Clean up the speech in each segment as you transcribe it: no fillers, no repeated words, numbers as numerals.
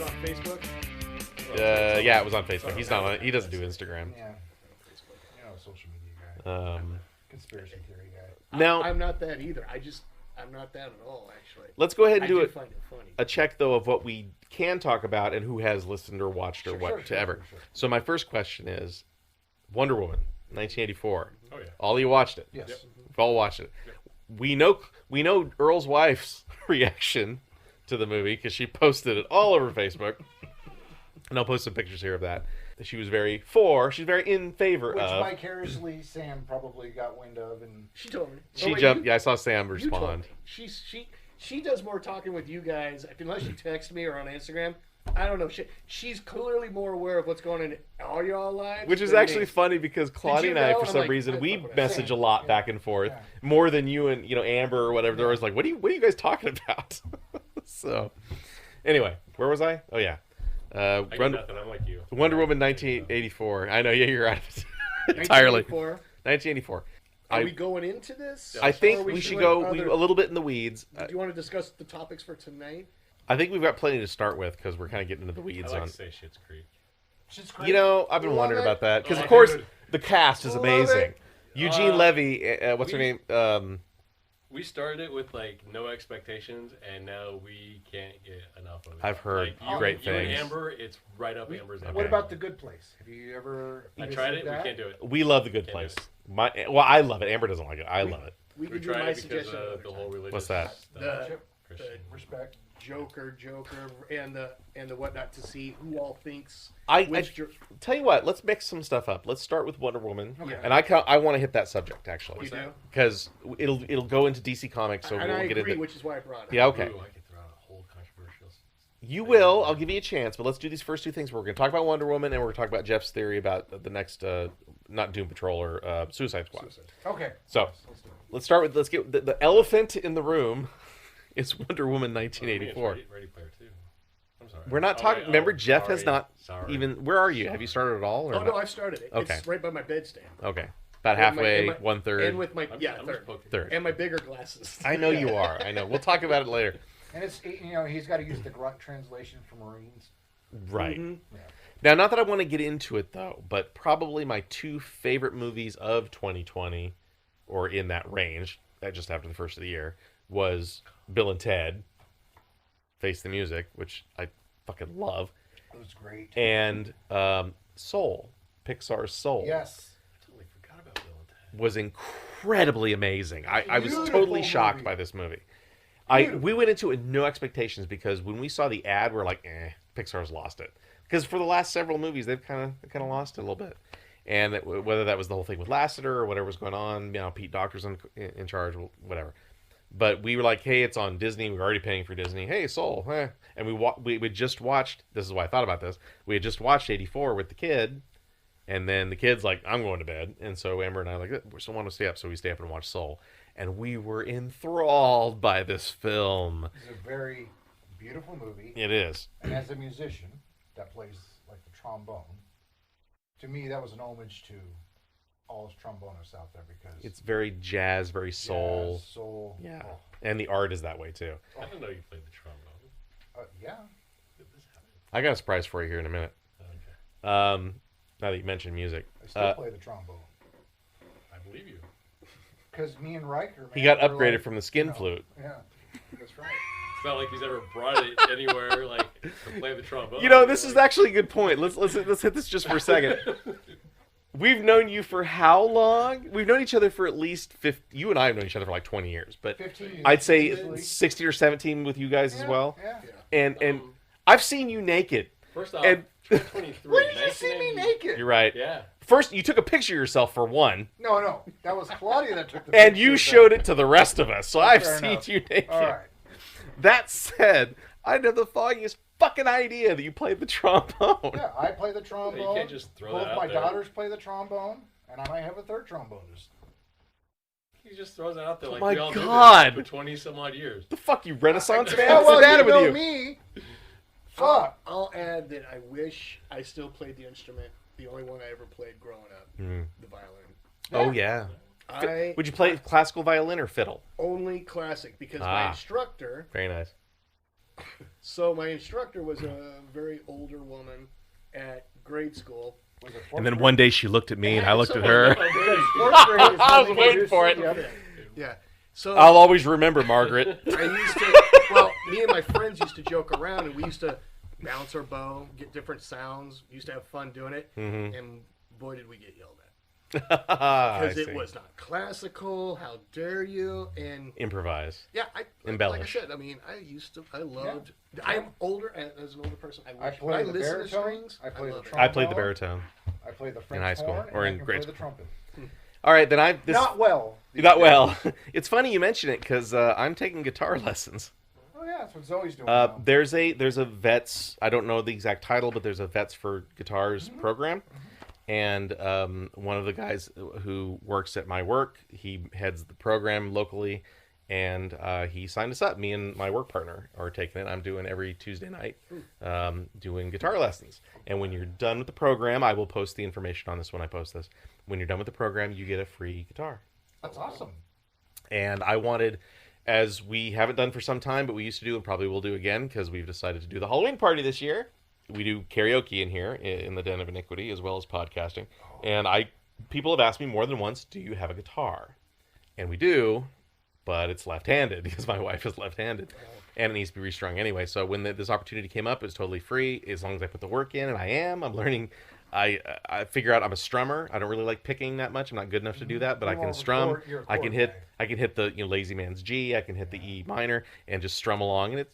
on Facebook? Yeah, it was on Facebook. He's not on. He doesn't do Instagram. Yeah. Facebook. Social media guy. Um, Conspiracy theory guy. now, I'm not that either. I'm not that at all, actually. let's go ahead and do find it funny. a check, though, of what we can talk about and who has listened or watched or whatever. Sure. So my first question is Wonder Woman, 1984. Oh, yeah. All of you watched it. Yes. Yep. We've all watched it. Yep. We know Earl's wife's reaction to the movie because she posted it all over Facebook. And I'll post some pictures here of that. She was she's very in favor Which of. vicariously Sam probably got wind of, and She told me. She jumped. Yeah, I saw Sam You told respond. me. She does more talking with you guys, unless you text me or on Instagram. I don't know. She's clearly more aware of what's going on in all y'all lives. Which is than actually me. funny because Claudia and I, know? for I'm some like, reason, I we fuck with message a Sam. lot Yeah. back and forth Yeah. more than you and Amber or whatever. They're always like, "What are you guys talking about?" So, anyway, where was I? Oh yeah, I got nothing. I'm like you. Wonder Woman 1984. I know, yeah, you're out of it entirely. 1984. 1984. Are we going into this? I Or think are we should doing go other- a little bit in the weeds. Do you want to discuss the topics for tonight? I think we've got plenty to start with because we're kind of getting into the I weeds like on. to say Shit's Creek. Shit's great. You know, I've been Love wondering it. about that because, Oh, of course, dude. the cast is Love amazing. it. Eugene Levy, what's her name? We started it with like no expectations, and now we can't get enough of it. I've heard like, great you and things. Amber, it's right up Amber's alley. What about The Good Place? Have you ever? I tried it. that? We can't do it. We love The Good Can't do Place. I love it. Amber doesn't like it. I love it. We We can do tried my it because suggestion. of another the time. whole religious. What's that? stuff. The Christian. Respect. Joker, and the whatnot to see who all thinks. I tell you what. Let's mix some stuff up. Let's start with Wonder Woman, Okay. and I want to hit that subject actually You do? because it'll go into DC Comics, so and we'll I get agree, into. which is why I brought it. Yeah, okay. Ooh, I could throw out a whole controversial. You will. I'll give you a chance, but let's do these first two things. We're going to talk about Wonder Woman, and we're going to talk about Jeff's theory about the next, not Doom Patrol or Suicide Squad. Okay. So let's get the elephant in the room. Is Wonder Woman 1984. Ready Player 2. I'm sorry. We're not talking. Oh, remember, Jeff has sorry. not Sorry. even. Where are you? Have you started at all? Or Oh not? no, I've started it. Okay. It's right by my bedstand. Okay, about And halfway, my- 1/3. And with my I'm just third. poking. Third. And my bigger glasses. I know you are. I know. We'll talk about it later. And it's he's got to use the grunt translation for Marines. Right. Mhm. Yeah. Now, not that I want to get into it though, but probably my two favorite movies of 2020, or in that range, just after the first of the year, was Bill and Ted, Face the Music, which I fucking love, It was great. and Soul, Pixar's Soul. Yes. I totally forgot about Bill and Ted. Was incredibly amazing. I was Beautiful totally shocked movie. by this movie. Beautiful. We went into it with no expectations because when we saw the ad, we're like, Pixar's lost it. Because for the last several movies, they've kind of lost it a little bit. And whether that was the whole thing with Lasseter or whatever was going on, Pete Docter's in charge, whatever. But we were like, hey, it's on Disney. We're already paying for Disney. Hey, Soul. And we just watched, this is why I thought about this, we had just watched 84 with the kid. And then the kid's like, I'm going to bed. And so Amber and I like, we still want to stay up. So we stay up and watch Soul. And we were enthralled by this film. It's a very beautiful movie. It is. And as a musician that plays like the trombone, to me that was an homage to all us trombonists out there because It's very jazz, very soul. jazz, soul. Yeah. Oh, And the art is that way too. I didn't know you played the trombone. yeah. How did this happen? I got a surprise for you here in a minute. Okay. Now that you mentioned music. I still play the trombone. I believe you. Because me and Riker, He man, got we're upgraded like, from the skin you know, flute. Yeah, that's right. It's not like he's ever brought it anywhere like to play the trombone. You know, this is actually a good point. Let's hit this just for a second. We've known you for how long? We've known each other for at least 50. You and I have known each other for like 20 years, but 15 years. I'd say easily. 16 or 17 with you guys as Yeah, well. Yeah. And I've seen you naked. First off, And- 2023. When did you see me 1990 naked? You're right. Yeah. First, you took a picture of yourself for one, No, that was Claudia that took the and picture you of showed that. it to the rest of us. So I've Fair seen enough. you naked. All right. That said, I had the foggiest fucking idea that you played the trombone. Yeah, I play the trombone. You can't just throw Both that out my there. daughters play the trombone, and I might have a third trombonist. He just throws it out there like my we all God. do this for 20 some odd years. The fuck, you Renaissance man? Yeah, What's the well, matter you with know you? me. Fuck. I'll add that I wish I still played the instrument. The only one I ever played growing up, the violin. Oh yeah. Would you play classical violin or fiddle? Only classic because Ah. my instructor, Very nice. So my instructor was a very older woman at grade school. Was it And then fourth one day she looked at me and I looked at her. Fourth grade is I when was they waiting introduced for it. the other. Yeah. So I'll always remember, Margaret. I used to, well, me and my friends used to joke around, and we used to bounce our bow, get different sounds. We used to have fun doing it, and boy, did we get yelled at. Because it was not classical. How dare you? And Improvise. yeah, Embellish. like I said, I mean, I loved. I am older as an older person. I wish, play when the listen to baritone. strings. I play the love it. trumpet. I played the baritone. I played the French high school, horn, or and in I can grade play the school. trumpet. All right, then Not well. Not well. It's funny you mention it because I'm taking guitar lessons. Oh yeah, that's what Zoe's doing. Now. There's a vets. I don't know the exact title, but there's a vets for guitars program, and one of the guys who works at my work, he heads the program locally, and he signed us up. Me and my work partner are taking it. I'm doing every Tuesday night, doing guitar lessons. And when you're done with the program, I will post the information on this when I post this. When you're done with the program, you get a free guitar. That's awesome. And I wanted, as we haven't done for some time, but we used to do and probably will do again because we've decided to do the Halloween party this year. We do karaoke in here in the Den of Iniquity as well as podcasting. And people have asked me more than once, do you have a guitar? And we do, but it's left-handed because my wife is left-handed. And it needs to be restrung anyway. So when this opportunity came up, it was totally free as long as I put the work in, and I'm learning. I figure out I'm a strummer. I don't really like picking that much. I'm not good enough to do that, but I can strum. I can hit the Lazy Man's G. I can hit the E minor and just strum along. And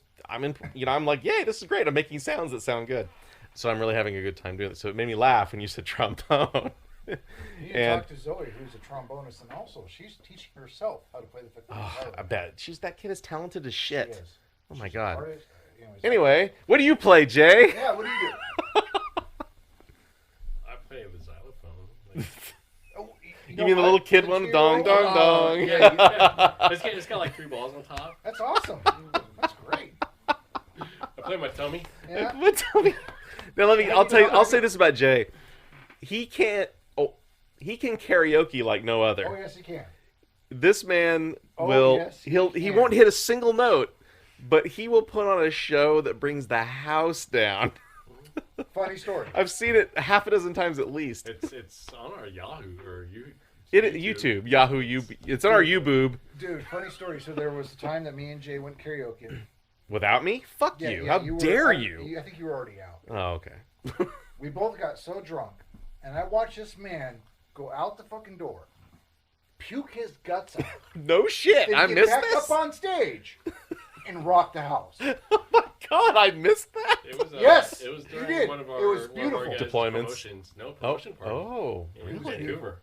I'm like, yay, this is great. I'm making sounds that sound good. So I'm really having a good time doing it. So it made me laugh when you said trombone. You need to talk to Zoe, who's a trombonist, and also she's teaching herself how to play the guitar. I bet that kid is talented as shit. She is. Oh my She's god. an artist. Anyway, what do you play, Jay? Yeah, what do you do? I play the xylophone. Like, Oh, You know mean the what? little kid Did one? you- Dong, dong, dong. Yeah, it's got like 3 balls on top. That's awesome. That's great. I play my tummy. Yeah. But tell me. Now I'll say this about Jay. He can karaoke like no other. Oh yes, you can. This man Oh, will yes, he can. won't hit a single note, but he will put on a show that brings the house down. Funny story. I've seen it half a dozen times at least. It's on our Yahoo or YouTube, Yahoo, it's on our YouBoob. Dude, funny story. So there was a time that me and Jay went karaoke. Without me? Fuck Yeah, you. yeah, How were- dare I- you? I think you were already out. Oh, okay. We both got so drunk, and I watched this man go out the fucking door, puke his guts out, No shit. then I get missed back this. up on stage, and rock the house. Oh my god, I missed that. It was Yes, It was you during did. one of It our was one of our beautiful. guys' Deployments. promotions. No promotion party. Oh, It was really? Vancouver.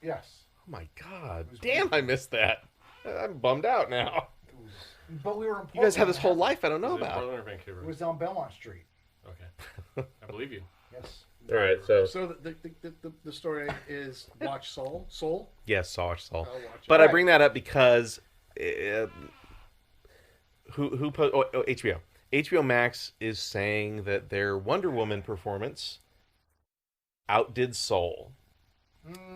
Yes, Oh my god. was Damn, I missed that. I'm bummed out now. but we were in Portland. You guys have this whole life I don't know Was it about. Portland or Vancouver? It was on Belmont Street. Okay, I believe you. Yes. All right, so So the story is watch Soul. yes, Saw Soul. I'll watch it. But I Right. bring that up because HBO. HBO Max is saying that their Wonder Woman performance outdid Soul.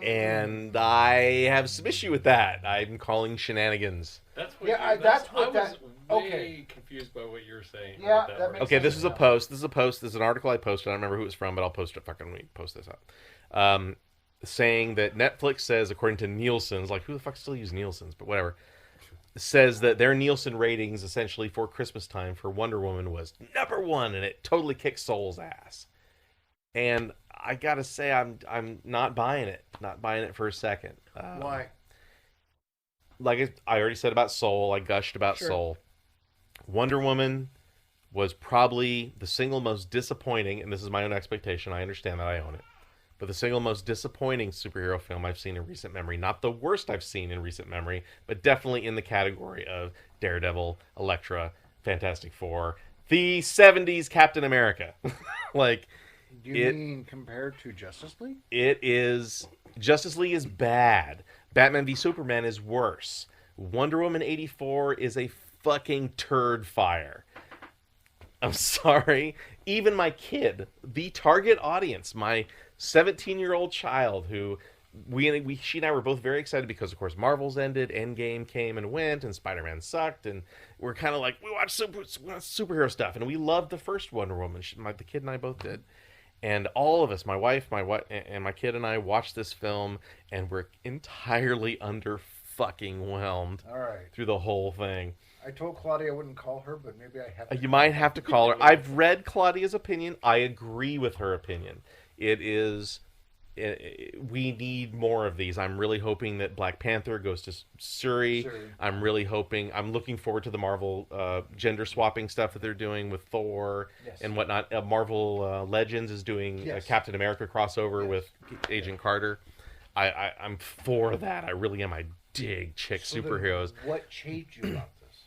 And I have some issue with that. I'm calling shenanigans. That's what. Yeah, you, that's I what was that- way okay. confused by what you were saying. Yeah, what that word makes Okay, sense this is a now. post. This is an article I posted. I don't remember who it's from, but I'll post it fucking when we post this up. Saying that Netflix says, according to Nielsen's, like who the fuck still use Nielsen's, but whatever, says that their Nielsen ratings essentially for Christmas time for Wonder Woman was #1, and it totally kicked Soul's ass. And I gotta say, I'm not buying it. Not buying it for a second. Why? Like I already said about Soul, I gushed about Sure. Soul. Wonder Woman was probably the single most disappointing, and this is my own expectation. I understand that I own it, but the single most disappointing superhero film I've seen in recent memory. Not the worst I've seen in recent memory, but definitely in the category of Daredevil, Elektra, Fantastic Four, the '70s Captain America. Like. Do you It- mean compared to Justice League? It is Justice League is bad. Batman v Superman is worse. Wonder Woman 84 is a fucking turd fire. I'm sorry. Even my kid, the target audience, my 17-year-old child who she and I were both very excited because, of course, Marvel's ended, Endgame came and went, and Spider-Man sucked, and we're kind of like, we watch superhero stuff, and we loved the first Wonder Woman. The kid and I both did. And all of us, my wife, and my kid and I watched this film, and we're entirely under fucking whelmed All right. through the whole thing. I told Claudia I wouldn't call her, but maybe I have to. You might have to call her. I've read Claudia's opinion. I agree with her opinion. It is... we need more of these. I'm really hoping that Black Panther goes to Shuri. I'm looking forward to the Marvel gender swapping stuff that they're doing with Thor and whatnot. Marvel Legends is doing a Captain America crossover with Agent Carter. I'm for that. I really am. I dig chick superheroes. What changed you about this?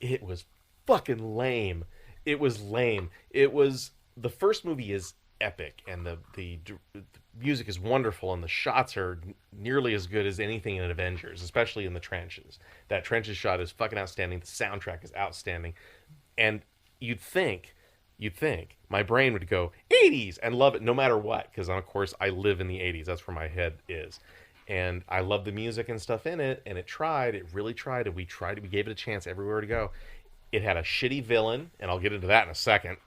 It was fucking lame. It was lame. The first movie is epic, and the music is wonderful, and the shots are nearly as good as anything in Avengers, especially in the trenches. That trenches shot is fucking outstanding. The soundtrack is outstanding, and you'd think my brain would go 80s and love it no matter what, because of course I live in the 80s. That's where my head is, and I love the music and stuff in it. And it really tried, and we gave it a chance everywhere to go. It had a shitty villain, and I'll get into that in a second.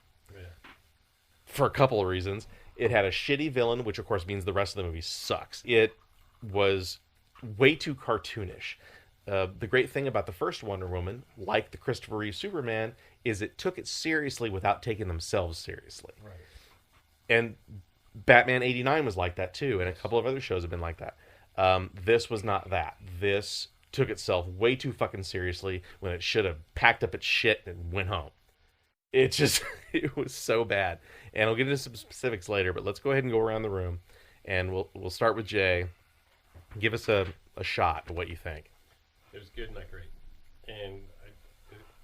For a couple of reasons. It had a shitty villain, which of course means the rest of the movie sucks. It was way too cartoonish. The great thing about the first Wonder Woman, like the Christopher Reeve Superman, is it took it seriously without taking themselves seriously. Right. And Batman 89 was like that too, and a couple of other shows have been like that. This was not that. This took itself way too fucking seriously when it should have packed up its shit and went home. It was so bad. And I'll get into some specifics later, but let's go ahead and go around the room, and we'll start with Jay. Give us a shot of what you think. It was good, not great. And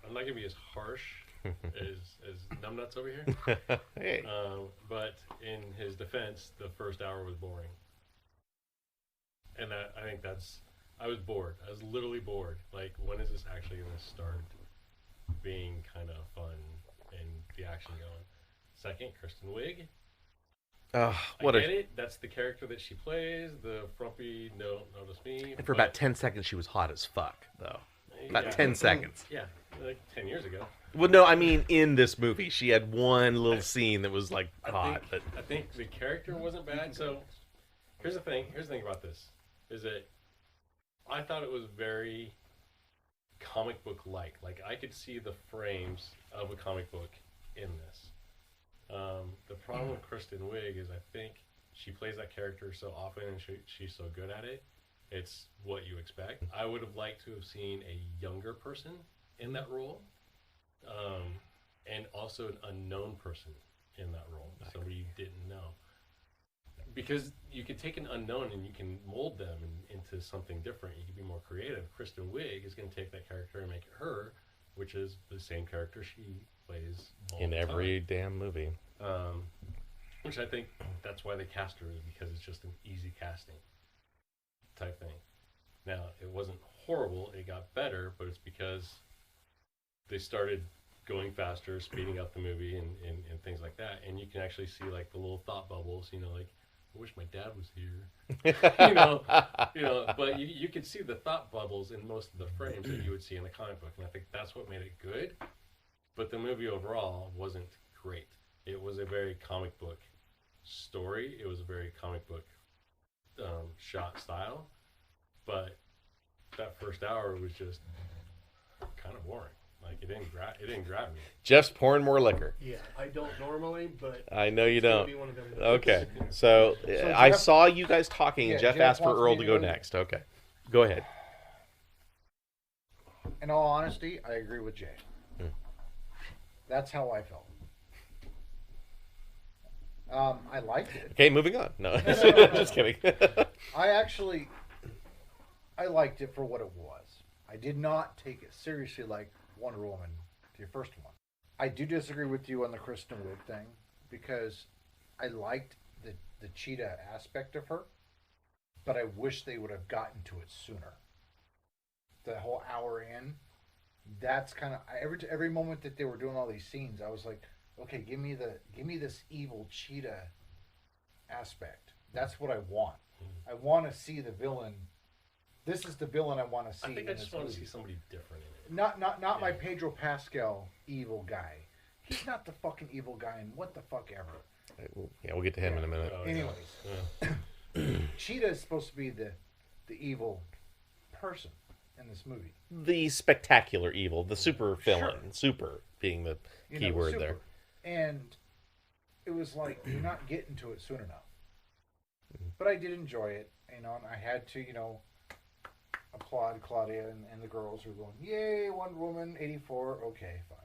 I'm not going to be as harsh as Numbnuts over here. Hey. But in his defense, the first hour was boring. And I think I was bored. I was literally bored. Like, when is this actually going to start being kind of fun and the action going? Second, Kristen Wiig. I get it. That's the character that she plays. The frumpy, don't notice me. And for about 10 seconds, she was hot as fuck, though. About 10 seconds. Yeah, like 10 years ago. Well, no, I mean, in this movie, she had one little scene that was, like, hot. I think the character wasn't bad. So, here's the thing. Here's the thing about this. Is that I thought it was very comic book-like. Like, I could see the frames of a comic book in this. The problem with Kristen Wiig is I think she plays that character so often and she's so good at it. It's what you expect. I would have liked to have seen a younger person in that role, and also an unknown person in that role, somebody you didn't know. Because you could take an unknown and you can mold them into something different. You can be more creative. Kristen Wiig is going to take that character and make it her, which is the same character she plays in every damn movie. Which I think that's why they cast her, is because it's just an easy casting type thing. Now, it wasn't horrible, it got better, but it's because they started going faster, speeding up the movie and things like that. And you can actually see like the little thought bubbles, like, I wish my dad was here. But you could see the thought bubbles in most of the frames that you would see in the comic book. And I think that's what made it good. But the movie overall wasn't great. It was a very comic book story. It was a very comic book shot style. But that first hour was just kind of boring. Like, it didn't grab me. Jeff's pouring more liquor. Yeah, I don't normally, but I know you don't. Be one of them. Okay, so I saw you guys talking, and Jeff asked for Earl to go next. Okay, go ahead. In all honesty, I agree with Jay. That's how I felt. I liked it. Okay, moving on. No, just kidding. I liked it for what it was. I did not take it seriously like Wonder Woman, your first one. I do disagree with you on the Kristen Wiig thing, because I liked the cheetah aspect of her, but I wish they would have gotten to it sooner. The whole hour in, that's kind of every moment that they were doing all these scenes, I was like, okay, give me this evil cheetah aspect. That's what I want. I want to see the villain. This is the villain I want to see. I think I just want to movie. see somebody different in it. Not my Pedro Pascal evil guy. He's not the fucking evil guy, and what the fuck ever. Yeah, we'll get to him in a minute. Oh, Anyways, Cheetah is supposed to be the evil person in this movie. The spectacular evil, the super villain, super being the key word super. there. And it was like you're not getting to it soon enough. But I did enjoy it, and I had to, applaud Claudia and the girls who were going, "Yay, Wonder Woman 84." Okay, fine.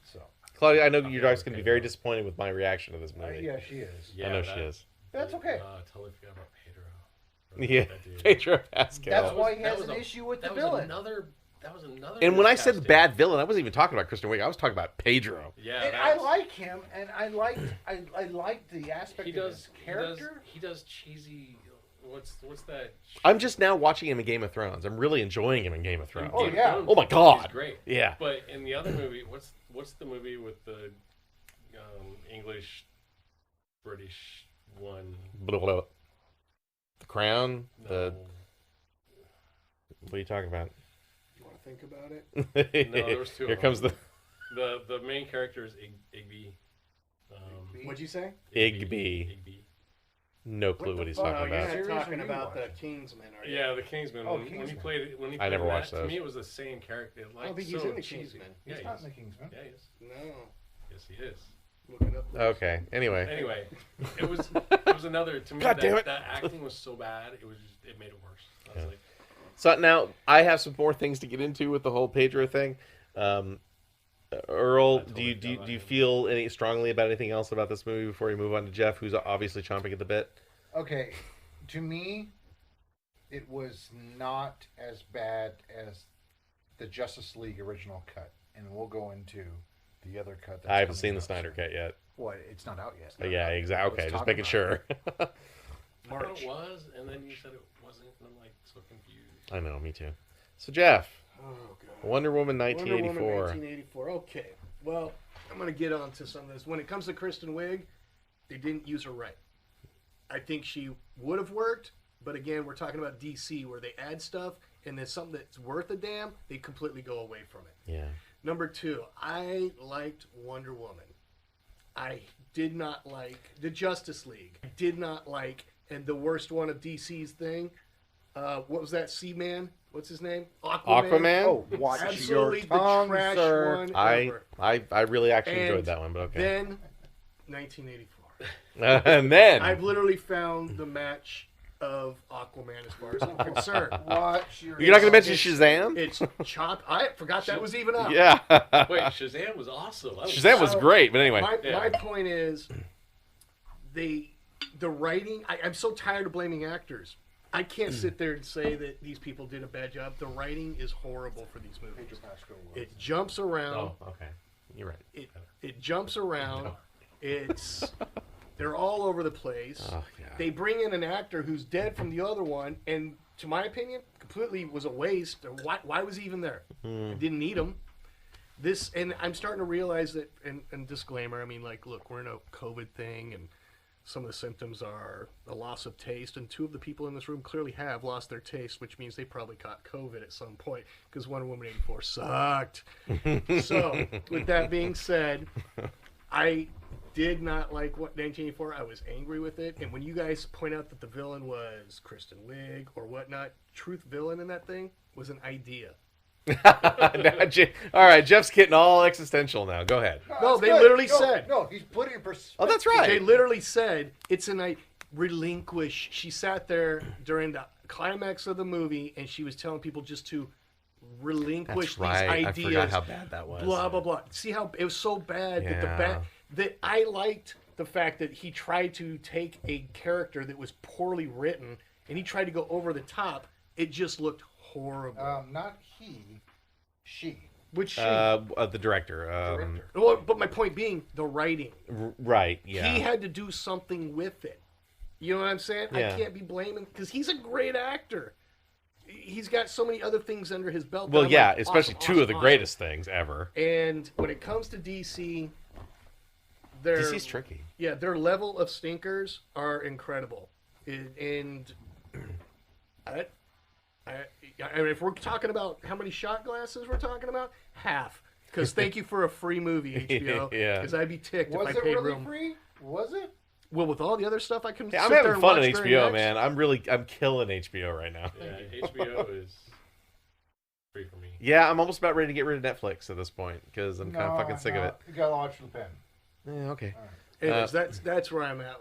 So Claudia, I know your wife's going to be very disappointed with my reaction to this movie. yeah, she is. I know she is. That's okay. Totally forgot about Pedro. Yeah, Pedro Pascal. That's why he has an issue with the villain. That was another. And when I said bad villain, I wasn't even talking about Kristen Wiig. I was talking about Pedro. Yeah, and I like him, and I liked the aspect of his character. He does cheesy. What's that? I'm just now watching him in Game of Thrones. I'm really enjoying him in Game of Thrones. Oh, yeah. Oh my God. He's great. Yeah. But in the other movie, what's the movie with the English British one? Blah, blah, blah. The Crown. No. What are you talking about? You want to think about it? No, there was two. Here comes the main character is Igby. What'd you say? Igby. No clue what he's talking You're about. not talking about the Kingsman, are you? Yeah, the Kingsman. Oh, When he Kingsman. played I never that, watched to those. me, it was the same character. I don't think he's in the Kingsman. Yeah, He's not in the Kingsman. Yeah, he is. No. Yes, he is. Look it up. Okay. Anyway. Anyway, it was another to me. God damn it. That acting was so bad. It made it worse. I was like, So now I have some more things to get into with the whole Pedro thing. Earl, do you feel any strongly about anything else about this movie before you move on to Jeff, who's obviously chomping at the bit? Okay, to me, it was not as bad as the Justice League original cut, and we'll go into the other cut. That's I haven't coming seen the out Snyder soon. cut yet. What? It's not out yet. Yeah, exactly. Okay, Let's just talk making about sure. I thought it was, and then you said it wasn't, and I'm like so confused. I know, me too. So Jeff, Oh, God. Wonder Woman Wonder 1984. Woman 1984. Okay. Well, I'm going to get on to some of this. When it comes to Kristen Wiig, they didn't use her right. I think she would have worked, but again, we're talking about DC where they add stuff, and there's something that's worth a damn, they completely go away from it. Yeah. Number two, I liked Wonder Woman. I did not like the Justice League. I did not like, and the worst one of DC's thing, what was that Sea-Man? What's his name? Aquaman? Oh, watch Absolutely your the tongue, trash sir. one I ever. really actually And enjoyed that one, but okay. Then, 1984. And then I've literally found the match of Aquaman as far as I'm concerned. Watch your. you're not going to mention Shazam? It's chop. I forgot that was even up. Yeah. Wait, Shazam was awesome. Shazam was great, but anyway. My point is, the writing. I'm so tired of blaming actors. I can't sit there and say that these people did a bad job. The writing is horrible for these movies. It jumps around. Oh, okay. You're right. It jumps around. They're all over the place. Oh, yeah. They bring in an actor who's dead from the other one, and to my opinion, completely was a waste. Why was he even there? I didn't need him. And I'm starting to realize that. And disclaimer, I mean, like, look, we're in a COVID thing, and some of the symptoms are a loss of taste, and two of the people in this room clearly have lost their taste, which means they probably caught COVID at some point because Wonder Woman 84 sucked. So, with that being said, I did not like 1984. I was angry with it, and when you guys point out that the villain was Kristen Wiig or whatnot, truth villain in that thing was an idea. All right, Jeff's getting all existential now. Go ahead. No, they literally said. No, he's putting in perspective. Oh, that's right. They literally said it's a relinquish. She sat there during the climax of the movie, and she was telling people just to relinquish That's right. these I ideas. forgot how bad that was. Blah blah blah. See how it was so bad Yeah. that I liked the fact that he tried to take a character that was poorly written and he tried to go over the top. It just looked horrible. Not he, she. Which she, the director. well, but my point being the writing. Right. Yeah. He had to do something with it. You know what I'm saying? Yeah. I can't be blaming because he's a great actor. He's got so many other things under his belt. Well, that I'm yeah, like, especially awesome, two awesome, of the awesome. greatest things ever. And when it comes to DC, DC's tricky. Yeah, their level of stinkers are incredible. And I mean, if we're talking about how many shot glasses we're talking about, half. Because thank you for a free movie, HBO. Yeah. Because I'd be ticked if I Was it paid really room. free? Was it? Well, with all the other stuff I can Hey, sit I'm there having and fun watch on during HBO, X. man. I'm killing HBO right now. Yeah, HBO is free for me. Yeah, I'm almost about ready to get rid of Netflix at this point because I'm kind of fucking sick of it. You gotta watch the pen. Yeah, okay. Anyways, that's where I'm at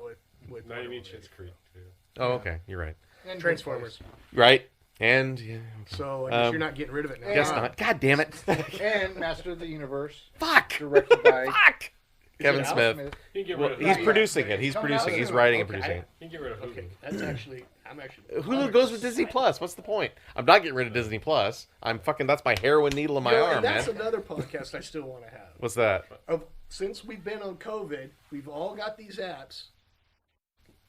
with Now you need Wonder Schitt's Creek too. Oh, okay. You're right. And Transformers. Right. And yeah. So I guess you're not getting rid of it now. Guess Yeah. not. God damn it. And Master of the Universe. Fuck. Directed by Fuck. Kevin it out? Smith. You can get Well, rid of he's Yeah, producing yeah. it. He's Coming out producing. He's soon. writing and Okay. producing it. You can get rid of Hulu. Okay, that's actually I'm actually Hulu goes with Disney Plus. What's the point? I'm not getting rid of Disney Plus. That's my heroin needle in my arm, and that's man. another podcast I still want to have. What's that? Since we've been on COVID, we've all got these apps,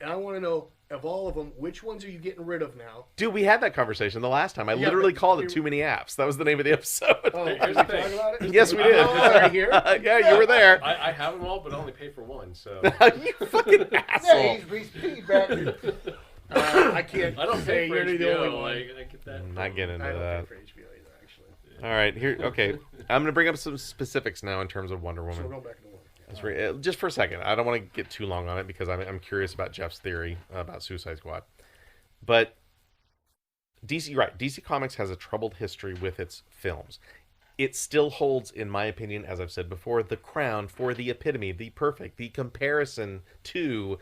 and I want to know of all of them, which ones are you getting rid of now? Dude, we had that conversation the last time. I Yeah, literally but call it we- Too Many Apps. That was the name of the episode. Oh, Hey, did here's we the talk thing. about it? Yes, we did. Oh, right here. Yeah, you were there. I have them all, but I only pay for one. So You fucking Yeah, asshole. he's piggybacking. I can't. I don't say pay for you're the only HBO. one. I get that. I'm not getting I into don't that. pay for HBO either, actually. All right, here. Okay, I'm gonna bring up some specifics now in terms of Wonder So we're Woman. going back to one. That's right. Just for a second, I don't want to get too long on it because I'm curious about Jeff's theory about Suicide Squad. But DC, right? DC Comics has a troubled history with its films. It still holds, in my opinion, as I've said before, the crown for the epitome, the perfect, the comparison to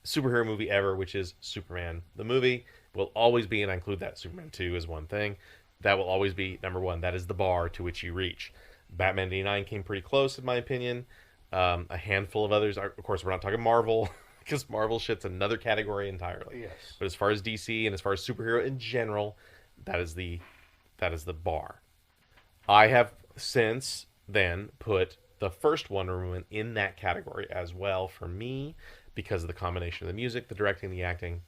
superhero movie ever, which is Superman. The movie will always be, and I include that Superman 2 as one thing, that will always be number one. That is the bar to which you reach. Batman 89 came pretty close, in my opinion. A handful of others. Of course, we're not talking Marvel, because Marvel shit's another category entirely. Yes. But as far as DC and as far as superhero in general, that is the bar. I have since then put the first Wonder Woman in that category as well for me because of the combination of the music, the directing, the acting.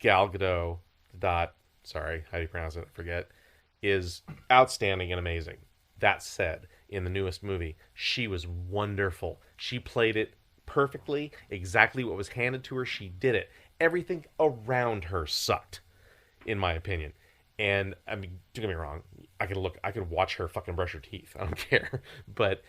Gal Gadot, sorry, how do you pronounce it? I forget. Is outstanding and amazing. That said, in the newest movie, she was wonderful. She played it perfectly, exactly what was handed to her. She did it. Everything around her sucked, in my opinion. And I mean, don't get me wrong. I could watch her fucking brush her teeth. I don't care. But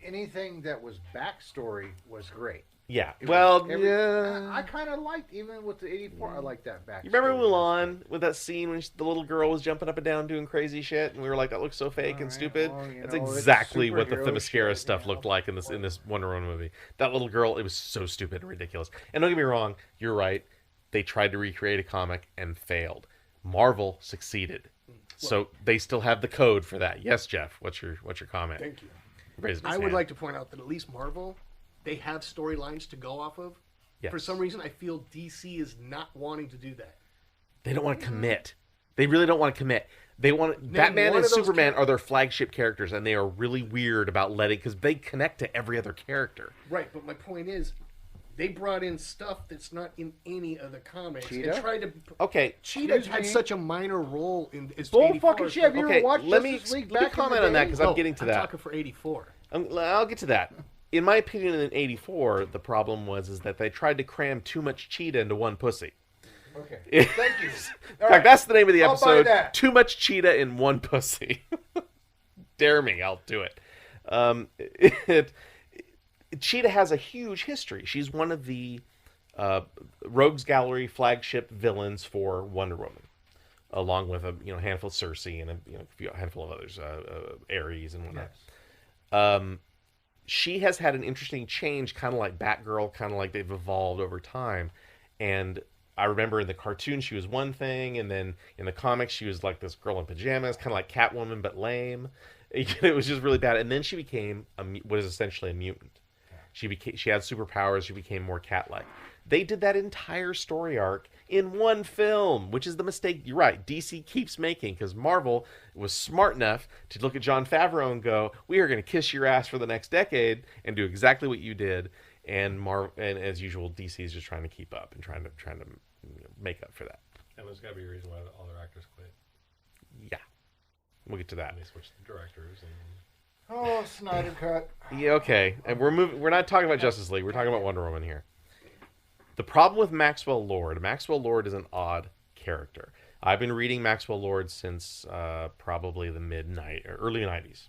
Anything that was backstory was great. yeah, It well, was yeah. I kind of liked, even with the 84, I liked that backstory. You remember Mulan with that scene when the little girl was jumping up and down doing crazy shit, and we were like, "That looks so fake and Alright, stupid." well, you That's know, it's exactly what the superhero Themyscira shit, stuff you looked know. like in this Wonder Woman movie. That little girl, it was so stupid and ridiculous. And don't get me wrong, you're right. They tried to recreate a comic and failed. Marvel succeeded, so they still have the code for that. Yes, Jeff. What's your comment? Thank you. Raising his I would hand. like to point out that at least Marvel, they have storylines to go off of. Yes. For some reason, I feel DC is not wanting to do that. They don't want to commit. They really don't want to commit. They want Batman one and of those Superman are their flagship characters, and they are really weird about letting because they connect to every other character. Right, but my point is, they brought in stuff that's not in any of the comics Cheetah? and tried to. Okay, Cheetah Excuse had me? such a minor role in. Bull 84, fucking shit. Have you okay. ever watched Let me Justice League let me back in the comment on that day? because I'm getting to I'm that. talking for 84. I'll get to that. In my opinion, in '84, the problem was that they tried to cram too much Cheetah into one pussy. Okay. Thank you. In fact, that's the name of the I'll buy episode. that. Too much Cheetah in one pussy. Dare me, I'll do it. Cheetah has a huge history. She's one of the Rogues Gallery flagship villains for Wonder Woman, along with a handful of Cersei and a handful of others, Ares and whatnot. She has had an interesting change, kind of like Batgirl, kind of like they've evolved over time. And I remember in the cartoon she was one thing, and then in the comics she was like this girl in pajamas, kind of like Catwoman but lame. It was just really bad. And then she became what is essentially a mutant. She had superpowers. She became more cat-like. They did that entire story arc in one film, which is the mistake. You're right. DC keeps making because Marvel was smart enough to look at Jon Favreau and go, "We are going to kiss your ass for the next decade and do exactly what you did." And as usual, DC is just trying to keep up and trying to make up for that. And there's got to be a reason why all their actors quit. Yeah, we'll get to that. And they switched the directors and. Oh, Snyder Cut. Yeah, okay. And we're not talking about Justice League. We're talking about Wonder Woman here. The problem with Maxwell Lord is an odd character. I've been reading Maxwell Lord since probably the early 90s.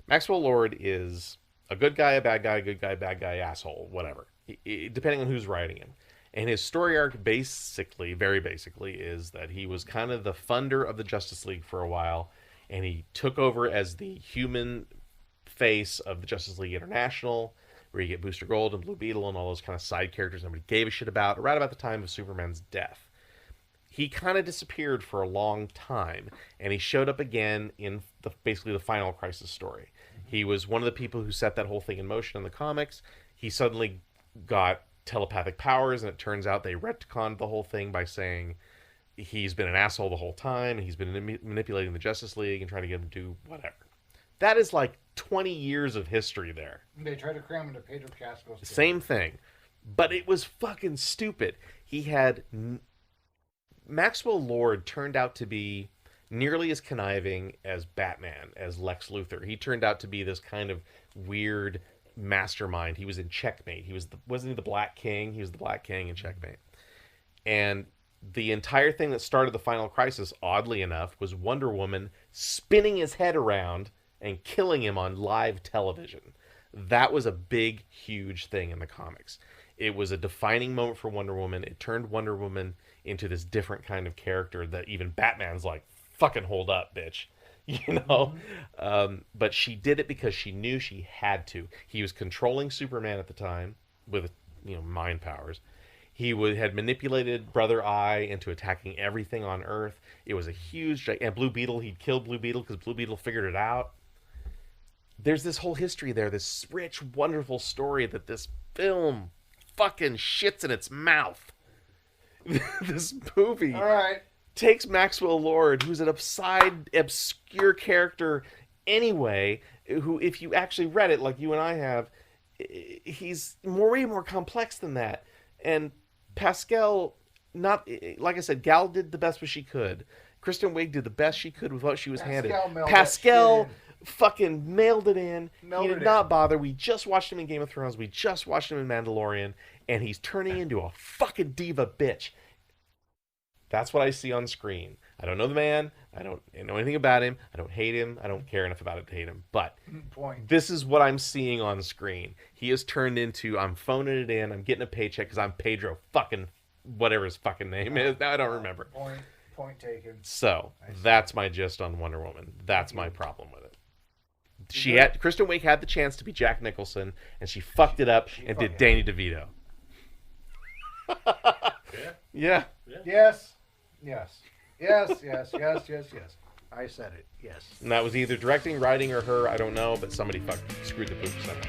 Maxwell Lord is a good guy, a bad guy, good guy, bad guy, asshole, whatever, depending on who's writing him. And his story arc very basically, is that he was kind of the funder of the Justice League for a while, and he took over as the human face of the Justice League International, where you get Booster Gold and Blue Beetle and all those kind of side characters nobody gave a shit about, right about the time of Superman's death. He kind of disappeared for a long time, and he showed up again in basically the Final Crisis story. He was one of the people who set that whole thing in motion in the comics. He suddenly got telepathic powers, and it turns out they retconned the whole thing by saying he's been an asshole the whole time, and he's been manipulating the Justice League and trying to get them to do whatever. That is like 20 years of history there. They tried to cram into Pedro Pascal's story. Same thing. But it was fucking stupid. He had... Maxwell Lord turned out to be nearly as conniving as Batman, as Lex Luthor. He turned out to be this kind of weird mastermind. He was in Checkmate. Wasn't he the Black King? He was the Black King in Checkmate. And the entire thing that started the Final Crisis, oddly enough, was Wonder Woman spinning his head around and killing him on live television. That was a big, huge thing in the comics. It was a defining moment for Wonder Woman. It turned Wonder Woman into this different kind of character that even Batman's like, fucking hold up, bitch. You know? But she did it because she knew she had to. He was controlling Superman at the time with, mind powers. He had manipulated Brother Eye into attacking everything on Earth. It was a huge... And Blue Beetle, he'd killed Blue Beetle because Blue Beetle figured it out. There's this whole history there, this rich, wonderful story that this film fucking shits in its mouth. This movie takes Maxwell Lord, who's an obscure character anyway, who, if you actually read it like you and I have, he's way more complex than that. And Pascal, like I said, Gal did the best what she could. Kristen Wiig did the best she could with what she was handed. Pascal fucking mailed it in. He did not bother. We just watched him in Game of Thrones. We just watched him in Mandalorian. And he's turning into a fucking diva bitch. That's what I see on screen. I don't know the man. I don't know anything about him. I don't hate him. I don't care enough about it to hate him. But this is what I'm seeing on screen. He has turned into, I'm phoning it in. I'm getting a paycheck because I'm Pedro fucking whatever his fucking name is. Now I don't remember. Point taken. So that's my gist on Wonder Woman. That's my problem with it. Kristen Wiig had the chance to be Jack Nicholson, and she fucked it up and did Danny DeVito. Yeah. Yes. I said it. Yes. And that was either directing, writing, or her. I don't know, but somebody screwed the poop somewhere.